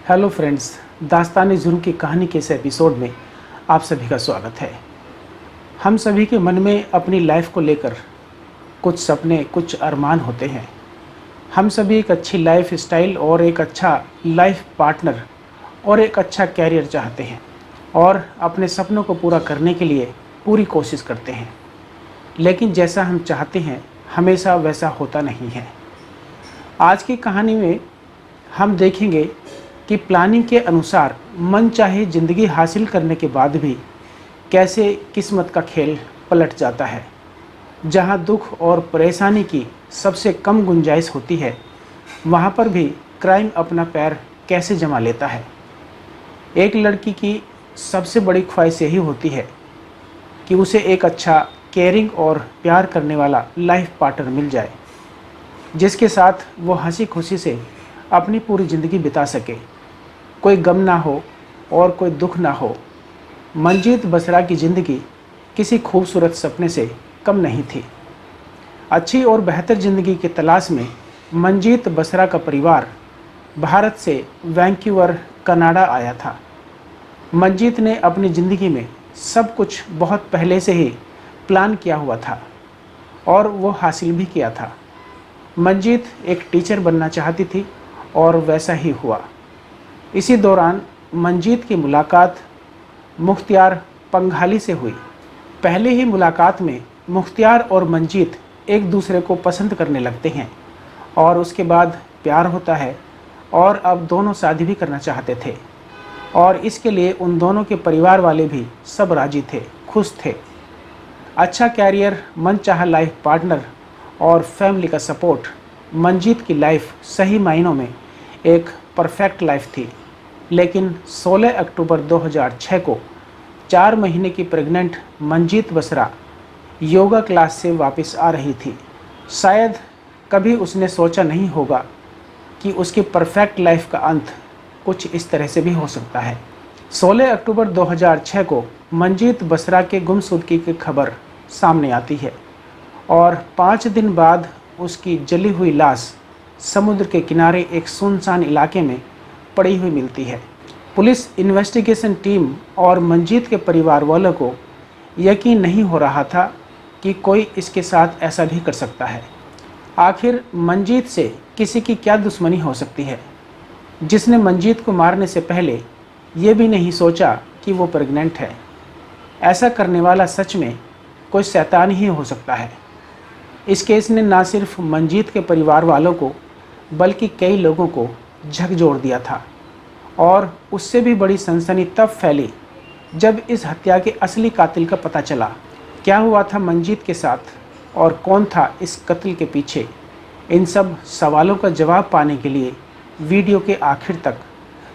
Hello friends, दास्तान जुर्म की कहानी के इस एपिसोड में आप सभी का स्वागत है। हम सभी के मन में अपनी लाइफ को लेकर कुछ सपने, कुछ अरमान होते हैं। हम सभी एक अच्छी लाइफ स्टाइल और एक अच्छा लाइफ पार्टनर और एक अच्छा कैरियर चाहते हैं और अपने सपनों को पूरा करने के लिए पूरी कोशिश करते हैं। लेकिन जैसा हम चाहते हैं हमेशा वैसा होता नहीं है। आज की कहानी में हम देखेंगे कि प्लानिंग के अनुसार मनचाही ज़िंदगी हासिल करने के बाद भी कैसे किस्मत का खेल पलट जाता है। जहां दुख और परेशानी की सबसे कम गुंजाइश होती है, वहां पर भी क्राइम अपना पैर कैसे जमा लेता है। एक लड़की की सबसे बड़ी ख्वाहिश यही होती है कि उसे एक अच्छा, केयरिंग और प्यार करने वाला लाइफ पार्टनर मिल जाए, जिसके साथ वो हंसी खुशी से अपनी पूरी ज़िंदगी बिता सके, कोई गम ना हो और कोई दुख ना हो। मंजीत बसरा की ज़िंदगी किसी खूबसूरत सपने से कम नहीं थी। अच्छी और बेहतर ज़िंदगी की तलाश में मंजीत बसरा का परिवार भारत से वैंकूवर, कनाडा आया था। मंजीत ने अपनी ज़िंदगी में सब कुछ बहुत पहले से ही प्लान किया हुआ था और वो हासिल भी किया था। मंजीत एक टीचर बनना चाहती थी और वैसा ही हुआ। इसी दौरान मंजीत की मुलाकात मुख्तियार पंघाली से हुई। पहले ही मुलाकात में मुख्तियार और मंजीत एक दूसरे को पसंद करने लगते हैं और उसके बाद प्यार होता है और अब दोनों शादी भी करना चाहते थे और इसके लिए उन दोनों के परिवार वाले भी सब राजी थे, खुश थे। अच्छा कैरियर, मनचाहा लाइफ पार्टनर और फैमिली का सपोर्ट, मंजीत की लाइफ सही मायनों में एक परफेक्ट लाइफ थी। लेकिन 16 अक्टूबर 2006 को 4 महीने की प्रेग्नेंट मंजीत बसरा योगा क्लास से वापस आ रही थी। शायद कभी उसने सोचा नहीं होगा कि उसकी परफेक्ट लाइफ का अंत कुछ इस तरह से भी हो सकता है। 16 अक्टूबर 2006 को मंजीत बसरा के गुमशुदगी की खबर सामने आती है और 5 दिन बाद उसकी जली हुई लाश समुद्र के किनारे एक सुनसान इलाके में पड़ी हुई मिलती है। पुलिस इन्वेस्टिगेशन टीम और मंजीत के परिवार वालों को यकीन नहीं हो रहा था कि कोई इसके साथ ऐसा भी कर सकता है। आखिर मंजीत से किसी की क्या दुश्मनी हो सकती है, जिसने मंजीत को मारने से पहले ये भी नहीं सोचा कि वो प्रेग्नेंट है। ऐसा करने वाला सच में कोई शैतान ही हो सकता है। इस केस ने न सिर्फ मंजीत के परिवार वालों को बल्कि कई लोगों को झकझोर दिया था और उससे भी बड़ी सनसनी तब फैली जब इस हत्या के असली कातिल का पता चला। क्या हुआ था मंजीत के साथ और कौन था इस कत्ल के पीछे, इन सब सवालों का जवाब पाने के लिए वीडियो के आखिर तक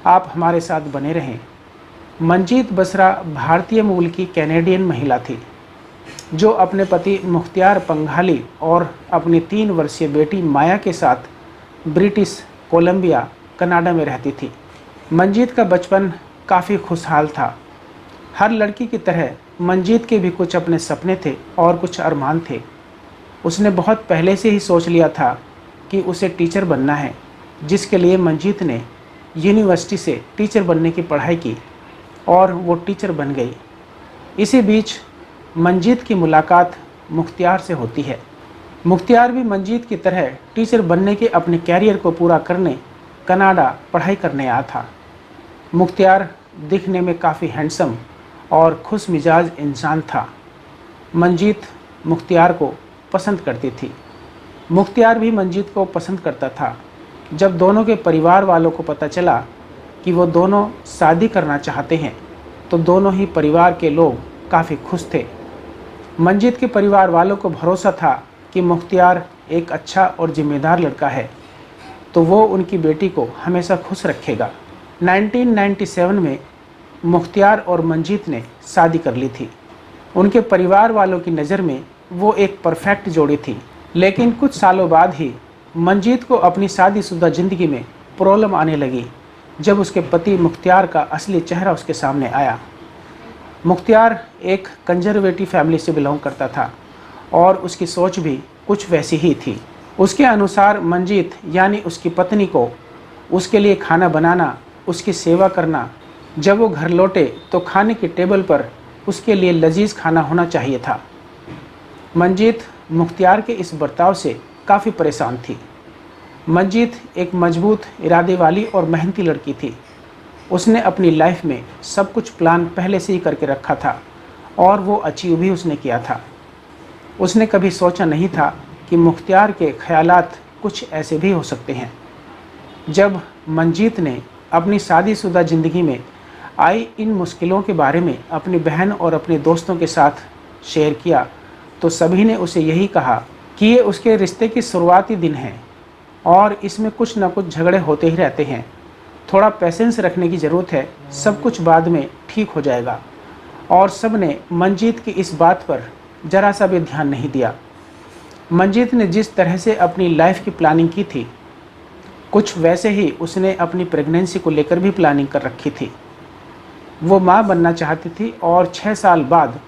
आप हमारे साथ बने रहें। मंजीत बसरा भारतीय मूल की कैनेडियन महिला थी जो अपने पति मुख्तियार पंघाली और अपनी 3 वर्षीय बेटी माया के साथ ब्रिटिश कोलंबिया, कनाडा में रहती थी। मंजीत का बचपन काफ़ी खुशहाल था। हर लड़की की तरह मंजीत के भी कुछ अपने सपने थे और कुछ अरमान थे। उसने बहुत पहले से ही सोच लिया था कि उसे टीचर बनना है, जिसके लिए मंजीत ने यूनिवर्सिटी से टीचर बनने की पढ़ाई की और वो टीचर बन गई। इसी बीच मंजीत की मुलाकात मुख्तियार से होती है। मुख्तियार भी मंजीत की तरह टीचर बनने के अपने कैरियर को पूरा करने कनाडा पढ़ाई करने आया था। मुख्तियार दिखने में काफ़ी हैंडसम और खुश मिजाज इंसान था। मंजीत मुख्तियार को पसंद करती थी। मुख्तियार भी मंजीत को पसंद करता था। जब दोनों के परिवार वालों को पता चला कि वो दोनों शादी करना चाहते हैं तो दोनों ही परिवार के लोग काफ़ी खुश थे। मंजीत के परिवार वालों को भरोसा था कि मुख्तियार एक अच्छा और जिम्मेदार लड़का है तो वो उनकी बेटी को हमेशा खुश रखेगा। 1997 में मुख्तियार और मंजीत ने शादी कर ली थी। उनके परिवार वालों की नज़र में वो एक परफेक्ट जोड़ी थी। लेकिन कुछ सालों बाद ही मंजीत को अपनी शादीशुदा ज़िंदगी में प्रॉब्लम आने लगी जब उसके पति मुख्तियार का असली चेहरा उसके सामने आया। मुख्तियार एक कंजर्वेटिव फैमिली से बिलोंग करता था और उसकी सोच भी कुछ वैसी ही थी। उसके अनुसार मंजीत यानी उसकी पत्नी को उसके लिए खाना बनाना उसकी सेवा करना, जब वो घर लौटे तो खाने की टेबल पर उसके लिए लजीज खाना होना चाहिए था। मंजीत मुख्तियार के इस बर्ताव से काफ़ी परेशान थी। मंजीत एक मजबूत इरादे वाली और मेहनती लड़की थी। उसने अपनी लाइफ में सब कुछ प्लान पहले से ही करके रखा था और वो अचीव भी उसने किया था। उसने कभी सोचा नहीं था कि मुख्तियार के ख्यालात कुछ ऐसे भी हो सकते हैं। जब मंजीत ने अपनी शादीशुदा ज़िंदगी में आई इन मुश्किलों के बारे में अपनी बहन और अपने दोस्तों के साथ शेयर किया तो सभी ने उसे यही कहा कि ये उसके रिश्ते की शुरुआती दिन है और इसमें कुछ ना कुछ झगड़े होते ही रहते हैं। थोड़ा पेशेंस रखने की ज़रूरत है, सब कुछ बाद में ठीक हो जाएगा। और सब ने मंजीत की इस बात पर ज़रा सा भी ध्यान नहीं दिया। मंजीत ने जिस तरह से अपनी लाइफ की प्लानिंग की थी, कुछ वैसे ही उसने अपनी प्रेगनेंसी को लेकर भी प्लानिंग कर रखी थी। वो माँ बनना चाहती थी और 6 साल बाद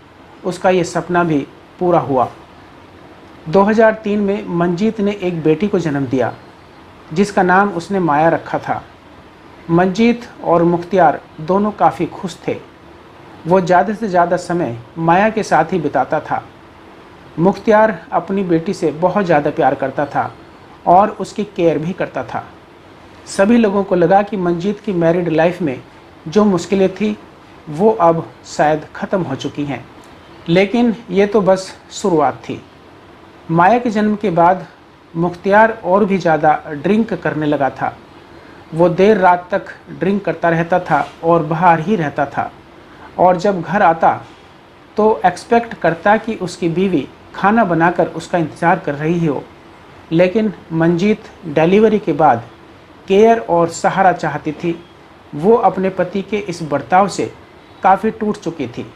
उसका ये सपना भी पूरा हुआ। 2003 में मंजीत ने एक बेटी को जन्म दिया जिसका नाम उसने माया रखा था। मंजीत और मुख्तियार दोनों काफ़ी खुश थे। वो ज़्यादा से ज़्यादा समय माया के साथ ही बिताता था। मुख्तियार अपनी बेटी से बहुत ज़्यादा प्यार करता था और उसकी केयर भी करता था। सभी लोगों को लगा कि मंजीत की मैरिड लाइफ में जो मुश्किलें थी वो अब शायद ख़त्म हो चुकी हैं, लेकिन ये तो बस शुरुआत थी। माया के जन्म के बाद मुख्तियार और भी ज़्यादा ड्रिंक करने लगा था। वो देर रात तक ड्रिंक करता रहता था और बाहर ही रहता था, और जब घर आता तो एक्सपेक्ट करता कि उसकी बीवी खाना बनाकर उसका इंतज़ार कर रही हो। लेकिन मंजीत डिलीवरी के बाद केयर और सहारा चाहती थी। वो अपने पति के इस बर्ताव से काफ़ी टूट चुकी थी।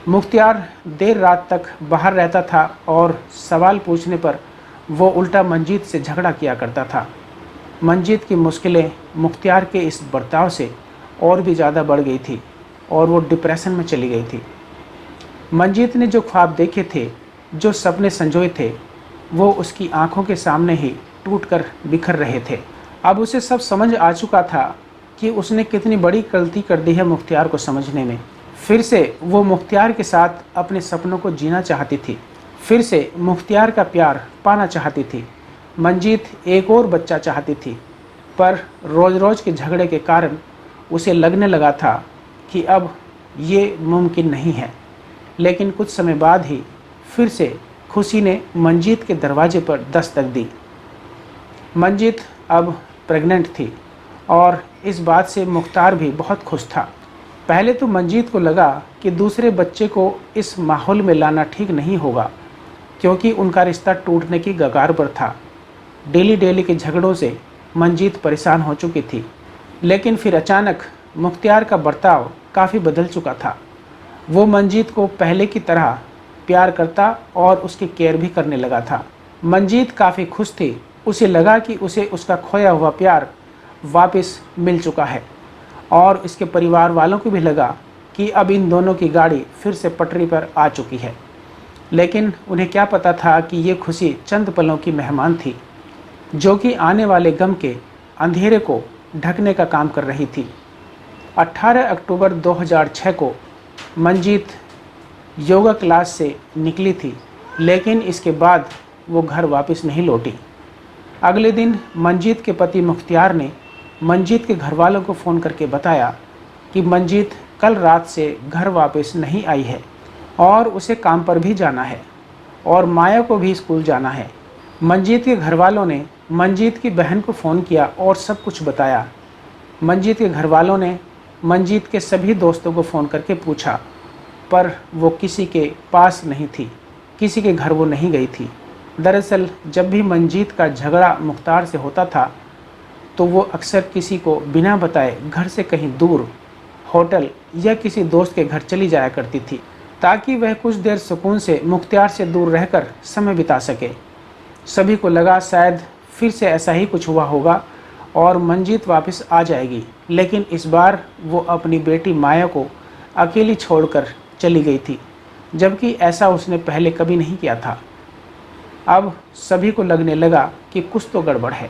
मुख्तियार देर रात तक बाहर रहता था और सवाल पूछने पर वो उल्टा मंजीत से झगड़ा किया करता था। मंजीत की मुश्किलें मुख्तियार के इस बर्ताव से और भी ज़्यादा बढ़ गई थी और वो डिप्रेशन में चली गई थी। मंजीत ने जो ख्वाब देखे थे, जो सपने संजोए थे, वो उसकी आंखों के सामने ही टूटकर बिखर रहे थे। अब उसे सब समझ आ चुका था कि उसने कितनी बड़ी गलती कर दी है मुख्तियार को समझने में। फिर से वो मुख्तियार के साथ अपने सपनों को जीना चाहती थी। फिर से मुख्तियार का प्यार पाना चाहती थी। मंजीत एक और बच्चा चाहती थी, पर रोज़ रोज़ के झगड़े के कारण उसे लगने लगा था कि अब ये मुमकिन नहीं है। लेकिन कुछ समय बाद ही फिर से खुशी ने मंजीत के दरवाजे पर दस्तक दी। मंजीत अब प्रेग्नेंट थी और इस बात से मुख्तार भी बहुत खुश था। पहले तो मंजीत को लगा कि दूसरे बच्चे को इस माहौल में लाना ठीक नहीं होगा, क्योंकि उनका रिश्ता टूटने की कगार पर था। डेली के झगड़ों से मंजीत परेशान हो चुकी थी। लेकिन फिर अचानक मुख्तियार का बर्ताव काफ़ी बदल चुका था। वो मंजीत को पहले की तरह प्यार करता और उसकी केयर भी करने लगा था। मंजीत काफ़ी खुश थी। उसे लगा कि उसे उसका खोया हुआ प्यार वापस मिल चुका है, और इसके परिवार वालों को भी लगा कि अब इन दोनों की गाड़ी फिर से पटरी पर आ चुकी है। लेकिन उन्हें क्या पता था कि ये खुशी चंद पलों की मेहमान थी, जो कि आने वाले गम के अंधेरे को ढकने का काम कर रही थी। 18 अक्टूबर 2006 को मंजीत योगा क्लास से निकली थी, लेकिन इसके बाद वो घर वापस नहीं लौटी। अगले दिन मंजीत के पति मुख्तियार ने मंजीत के घर वालों को फ़ोन करके बताया कि मंजीत कल रात से घर वापस नहीं आई है और उसे काम पर भी जाना है और माया को भी स्कूल जाना है। मंजीत के घर वालों ने मंजीत की बहन को फ़ोन किया और सब कुछ बताया। मंजीत के घर वालों ने मंजीत के सभी दोस्तों को फ़ोन करके पूछा, पर वो किसी के पास नहीं थी, किसी के घर वो नहीं गई थी। दरअसल जब भी मंजीत का झगड़ा मुख्तार से होता था तो वो अक्सर किसी को बिना बताए घर से कहीं दूर होटल या किसी दोस्त के घर चली जाया करती थी, ताकि वह कुछ देर सुकून से मुख्तियार से दूर रहकर समय बिता सके। सभी को लगा शायद फिर से ऐसा ही कुछ हुआ होगा और मंजीत वापस आ जाएगी, लेकिन इस बार वो अपनी बेटी माया को अकेली छोड़कर चली गई थी, जबकि ऐसा उसने पहले कभी नहीं किया था। अब सभी को लगने लगा कि कुछ तो गड़बड़ है।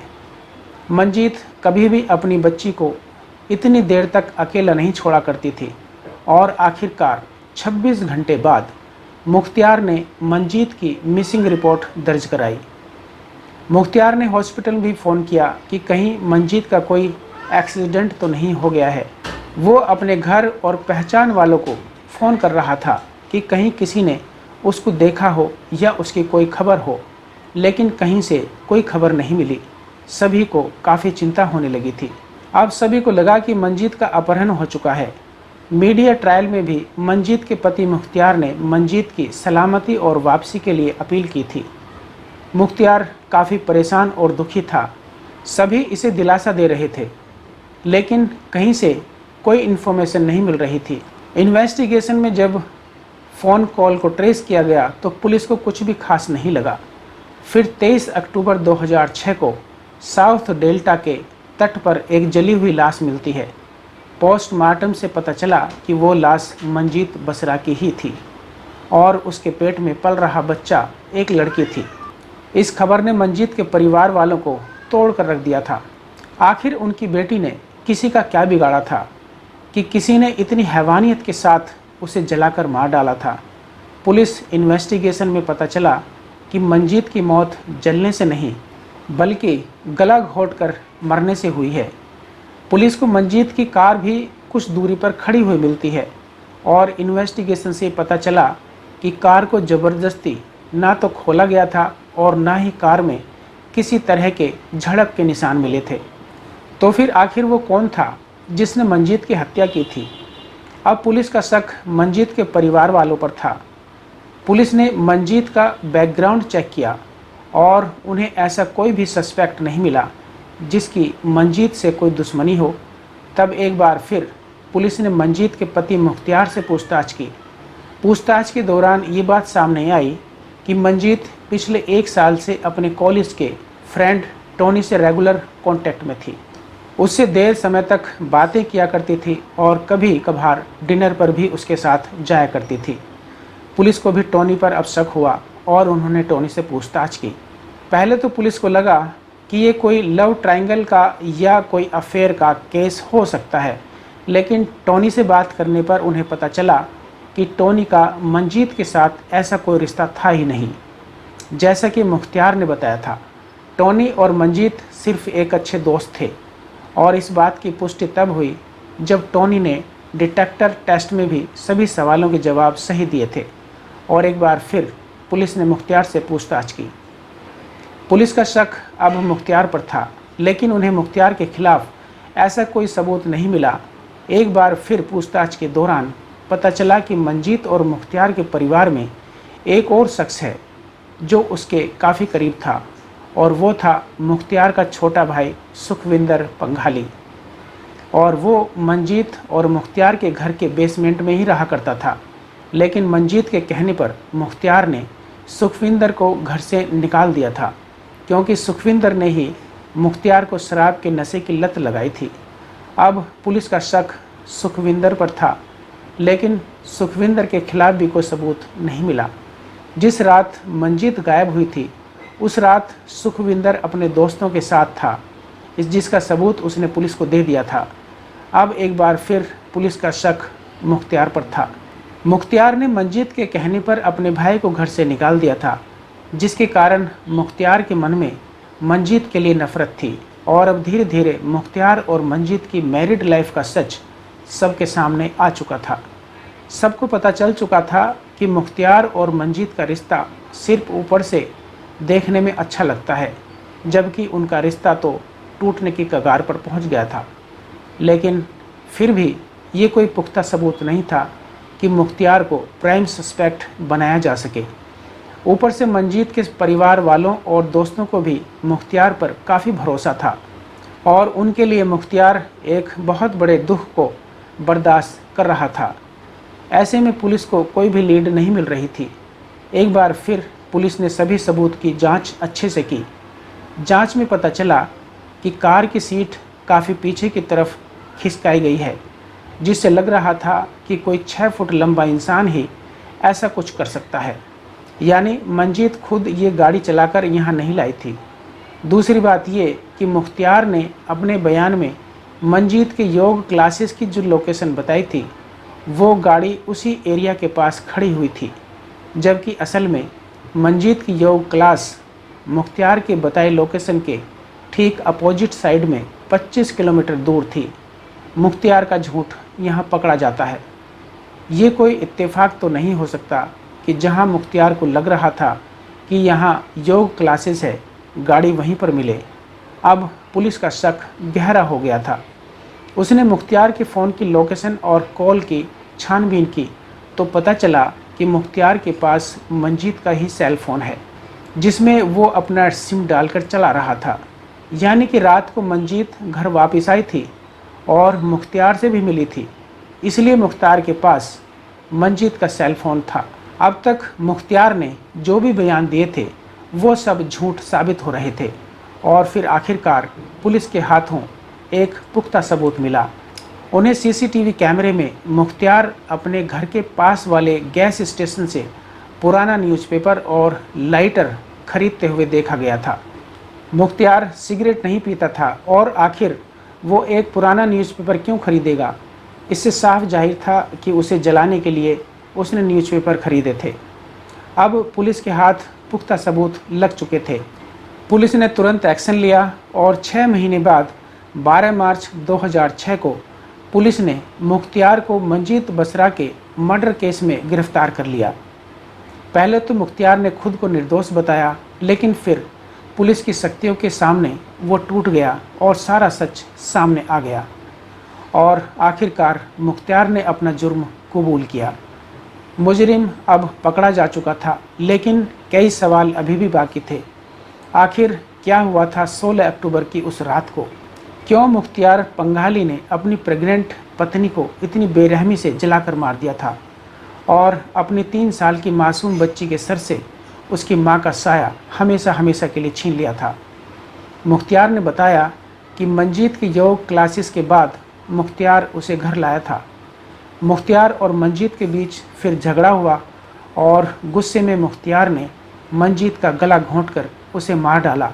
मंजीत कभी भी अपनी बच्ची को इतनी देर तक अकेला नहीं छोड़ा करती थी और आखिरकार 26 घंटे बाद मुख्तियार ने मंजीत की मिसिंग रिपोर्ट दर्ज कराई। मुख्तियार ने हॉस्पिटल भी फ़ोन किया कि कहीं मंजीत का कोई एक्सीडेंट तो नहीं हो गया है। वो अपने घर और पहचान वालों को फ़ोन कर रहा था कि कहीं किसी ने उसको देखा हो या उसकी कोई खबर हो, लेकिन कहीं से कोई खबर नहीं मिली। सभी को काफ़ी चिंता होने लगी थी। अब सभी को लगा कि मंजीत का अपहरण हो चुका है। मीडिया ट्रायल में भी मंजीत के पति मुख्तियार ने मंजीत की सलामती और वापसी के लिए अपील की थी। मुख्तियार काफ़ी परेशान और दुखी था। सभी इसे दिलासा दे रहे थे, लेकिन कहीं से कोई इन्फॉर्मेशन नहीं मिल रही थी। इन्वेस्टिगेशन में जब फ़ोन कॉल को ट्रेस किया गया तो पुलिस को कुछ भी खास नहीं लगा। फिर 23 अक्टूबर 2006 को साउथ डेल्टा के तट पर एक जली हुई लाश मिलती है। पोस्टमार्टम से पता चला कि वो लाश मंजीत बसरा की ही थी और उसके पेट में पल रहा बच्चा एक लड़की थी। इस खबर ने मंजीत के परिवार वालों को तोड़ कर रख दिया था। आखिर उनकी बेटी ने किसी का क्या बिगाड़ा था कि किसी ने इतनी हैवानियत के साथ उसे जलाकर मार डाला था। पुलिस इन्वेस्टिगेशन में पता चला कि मंजीत की मौत जलने से नहीं बल्कि गला घोंटकर मरने से हुई है। पुलिस को मंजीत की कार भी कुछ दूरी पर खड़ी हुई मिलती है और इन्वेस्टिगेशन से पता चला कि कार को ज़बरदस्ती ना तो खोला गया था और ना ही कार में किसी तरह के झड़प के निशान मिले थे। तो फिर आखिर वो कौन था जिसने मंजीत की हत्या की थी? अब पुलिस का शक मंजीत के परिवार वालों पर था। पुलिस ने मंजीत का बैकग्राउंड चेक किया और उन्हें ऐसा कोई भी सस्पेक्ट नहीं मिला जिसकी मंजीत से कोई दुश्मनी हो। तब एक बार फिर पुलिस ने मंजीत के पति मुख्तियार से पूछताछ की। पूछताछ के दौरान ये बात सामने आई कि मंजीत पिछले 1 साल से अपने कॉलेज के फ्रेंड टोनी से रेगुलर कांटेक्ट में थी। उससे देर समय तक बातें किया करती थी और कभी कभार डिनर पर भी उसके साथ जाया करती थी। पुलिस को भी टोनी पर अब शक हुआ और उन्होंने टोनी से पूछताछ की। पहले तो पुलिस को लगा कि ये कोई लव ट्रायंगल का या कोई अफेयर का केस हो सकता है, लेकिन टोनी से बात करने पर उन्हें पता चला कि टोनी का मंजीत के साथ ऐसा कोई रिश्ता था ही नहीं। जैसा कि मुख्तियार ने बताया था, टोनी और मंजीत सिर्फ एक अच्छे दोस्त थे और इस बात की पुष्टि तब हुई जब टोनी ने डिटेक्टर टेस्ट में भी सभी सवालों के जवाब सही दिए थे। और एक बार फिर पुलिस ने मुख्तियार से पूछताछ की। पुलिस का शक अब मुख्तियार पर था, लेकिन उन्हें मुख्तियार के खिलाफ ऐसा कोई सबूत नहीं मिला। एक बार फिर पूछताछ के दौरान पता चला कि मंजीत और मुख्तियार के परिवार में एक और शख्स है जो उसके काफ़ी करीब था, और वो था मुख्तियार का छोटा भाई सुखविंदर पंघाली। और वो मंजीत और मुख्तियार के घर के बेसमेंट में ही रहा करता था, लेकिन मंजीत के कहने पर मुख्तियार ने सुखविंदर को घर से निकाल दिया था, क्योंकि सुखविंदर ने ही मुख्तियार को शराब के नशे की लत लगाई थी। अब पुलिस का शक सुखविंदर पर था, लेकिन सुखविंदर के खिलाफ भी कोई सबूत नहीं मिला। जिस रात मंजीत गायब हुई थी उस रात सुखविंदर अपने दोस्तों के साथ था, जिसका सबूत उसने पुलिस को दे दिया था। अब एक बार फिर पुलिस का शक मुख्तियार पर था। मुख्तियार ने मंजीत के कहने पर अपने भाई को घर से निकाल दिया था, जिसके कारण मुख्तियार के मन में मंजीत के लिए नफरत थी। और अब धीरे धीरे मुख्तियार और मंजीत की मैरिड लाइफ का सच सबके सामने आ चुका था। सबको पता चल चुका था कि मुख्तियार और मंजीत का रिश्ता सिर्फ ऊपर से देखने में अच्छा लगता है, जबकि उनका रिश्ता तो टूटने की कगार पर पहुंच गया था। लेकिन फिर भी ये कोई पुख्ता सबूत नहीं था कि मुख्तियार को प्राइम सस्पेक्ट बनाया जा सके। ऊपर से मंजीत के परिवार वालों और दोस्तों को भी मुख्तियार पर काफ़ी भरोसा था और उनके लिए मुख्तियार एक बहुत बड़े दुख को बर्दाश्त कर रहा था। ऐसे में पुलिस को कोई भी लीड नहीं मिल रही थी। एक बार फिर पुलिस ने सभी सबूत की जांच अच्छे से की। जांच में पता चला कि कार की सीट काफ़ी पीछे की तरफ खिसकाई गई है, जिससे लग रहा था कि कोई 6 फुट लंबा इंसान ही ऐसा कुछ कर सकता है। यानी मंजीत खुद ये गाड़ी चलाकर यहाँ नहीं लाई थी। दूसरी बात ये कि मुख्तियार ने अपने बयान में मंजीत के योग क्लासेस की जो लोकेशन बताई थी वो गाड़ी उसी एरिया के पास खड़ी हुई थी, जबकि असल में मंजीत की योग क्लास मुख्तियार के बताए लोकेशन के ठीक अपोजिट साइड में 25 किलोमीटर दूर थी। मुख्तियार का झूठ यहाँ पकड़ा जाता है। ये कोई इत्तेफाक तो नहीं हो सकता कि जहाँ मुख्तियार को लग रहा था कि यहाँ योग क्लासेस है, गाड़ी वहीं पर मिले। अब पुलिस का शक गहरा हो गया था। उसने मुख्तियार के फ़ोन की लोकेशन और कॉल की छानबीन की तो पता चला कि मुख्तियार के पास मंजीत का ही सेल फ़ोन है, जिसमें वो अपना सिम डालकर चला रहा था। यानी कि रात को मंजीत घर वापस आई थी और मुख्तियार से भी मिली थी, इसलिए मुख्तियार के पास मंजीत का सेल फ़ोन था। अब तक मुख्तियार ने जो भी बयान दिए थे वो सब झूठ साबित हो रहे थे और फिर आखिरकार पुलिस के हाथों एक पुख्ता सबूत मिला। उन्हें सीसीटीवी कैमरे में मुख्तियार अपने घर के पास वाले गैस स्टेशन से पुराना न्यूज़पेपर और लाइटर खरीदते हुए देखा गया था। मुख्तियार सिगरेट नहीं पीता था और आखिर वो एक पुराना न्यूज़पेपर क्यों खरीदेगा? इससे साफ जाहिर था कि उसे जलाने के लिए उसने न्यूज़पेपर खरीदे थे। अब पुलिस के हाथ पुख्ता सबूत लग चुके थे। पुलिस ने तुरंत एक्शन लिया और 6 महीने बाद 12 मार्च 2006 को पुलिस ने मुख्तियार को मंजीत बसरा के मर्डर केस में गिरफ्तार कर लिया। पहले तो मुख्तियार ने खुद को निर्दोष बताया, लेकिन फिर पुलिस की शक्तियों के सामने वो टूट गया और सारा सच सामने आ गया और आखिरकार मुख्तियार ने अपना जुर्म कबूल किया। मुजरिम अब पकड़ा जा चुका था, लेकिन कई सवाल अभी भी बाकी थे। आखिर क्या हुआ था 16 अक्टूबर की उस रात को? क्यों मुख्तियार पंघाली ने अपनी प्रेग्नेंट पत्नी को इतनी बेरहमी से जलाकर मार दिया था और अपनी 3 साल की मासूम बच्ची के सर से उसकी मां का साया हमेशा हमेशा के लिए छीन लिया था? मुख्तियार ने बताया कि मंजीत की योग क्लासेस के बाद मुख्तियार उसे घर लाया था। मुख्तियार और मंजीत के बीच फिर झगड़ा हुआ और गुस्से में मुख्तियार ने मंजीत का गला घोंटकर उसे मार डाला।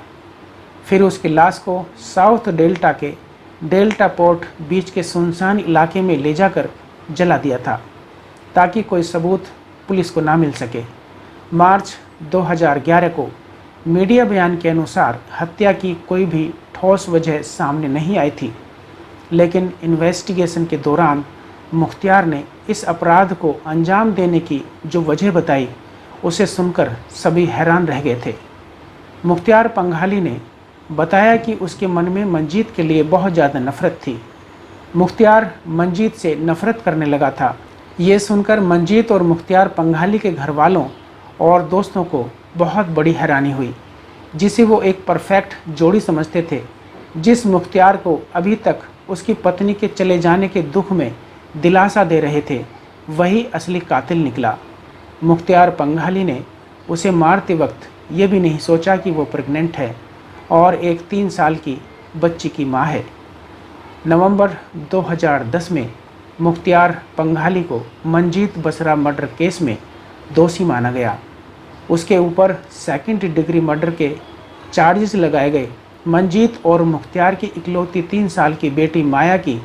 फिर उसकी लाश को साउथ डेल्टा के डेल्टा पोर्ट बीच के सुनसान इलाके में ले जाकर जला दिया था ताकि कोई सबूत पुलिस को ना मिल सके। मार्च 2011 को मीडिया बयान के अनुसार हत्या की कोई भी ठोस वजह सामने नहीं आई थी, लेकिन इन्वेस्टिगेशन के दौरान मुख्तियार ने इस अपराध को अंजाम देने की जो वजह बताई उसे सुनकर सभी हैरान रह गए थे। मुख्तियार पंघाली ने बताया कि उसके मन में मंजीत के लिए बहुत ज़्यादा नफ़रत थी। मुख्तियार मंजीत से नफ़रत करने लगा था। ये सुनकर मंजीत और मुख्तियार पंघाली के घर वालों और दोस्तों को बहुत बड़ी हैरानी हुई, जिसे वो एक परफेक्ट जोड़ी समझते थे। जिस मुख्तियार को अभी तक उसकी पत्नी के चले जाने के दुख में दिलासा दे रहे थे, वही असली कातिल निकला। मुख्तियार पंघाली ने उसे मारते वक्त ये भी नहीं सोचा कि वो प्रेग्नेंट है और एक 3 साल की बच्ची की मां है। नवंबर 2010 में मुख्तियार पंघाली को मंजीत बसरा मर्डर केस में दोषी माना गया। उसके ऊपर 2nd डिग्री मर्डर के चार्जेस लगाए गए। मंजीत और मुख्तियार की इकलौती 3 साल की बेटी माया की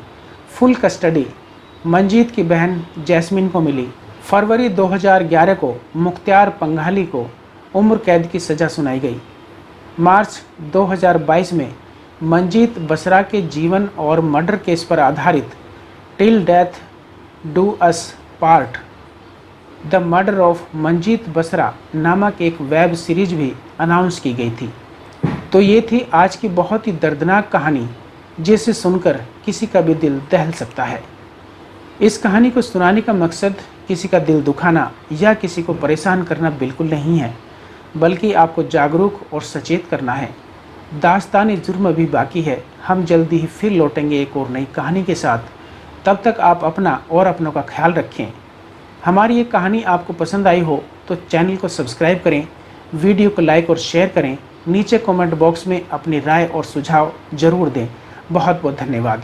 फुल कस्टडी मंजीत की बहन जैस्मिन को मिली। फरवरी 2011 को मुख्तियार पंघाली को उम्र कैद की सज़ा सुनाई गई। मार्च 2022 में मंजीत बसरा के जीवन और मर्डर केस पर आधारित till death do us part the murder of Manjit Basra नामक एक वेब सीरीज भी अनाउंस की गई थी। तो ये थी आज की बहुत ही दर्दनाक कहानी, जिसे सुनकर किसी का भी दिल दहल सकता है। इस कहानी को सुनाने का मकसद किसी का दिल दुखाना या किसी को परेशान करना बिल्कुल नहीं है, बल्कि आपको जागरूक और सचेत करना है। दास्तानी जुर्म भी बाकी है। हम जल्दी ही फिर लौटेंगे एक और नई कहानी के साथ। तब तक आप अपना और अपनों का ख्याल रखें। हमारी ये कहानी आपको पसंद आई हो तो चैनल को सब्सक्राइब करें, वीडियो को लाइक और शेयर करें। नीचे कमेंट बॉक्स में अपनी राय और सुझाव ज़रूर दें। बहुत बहुत धन्यवाद।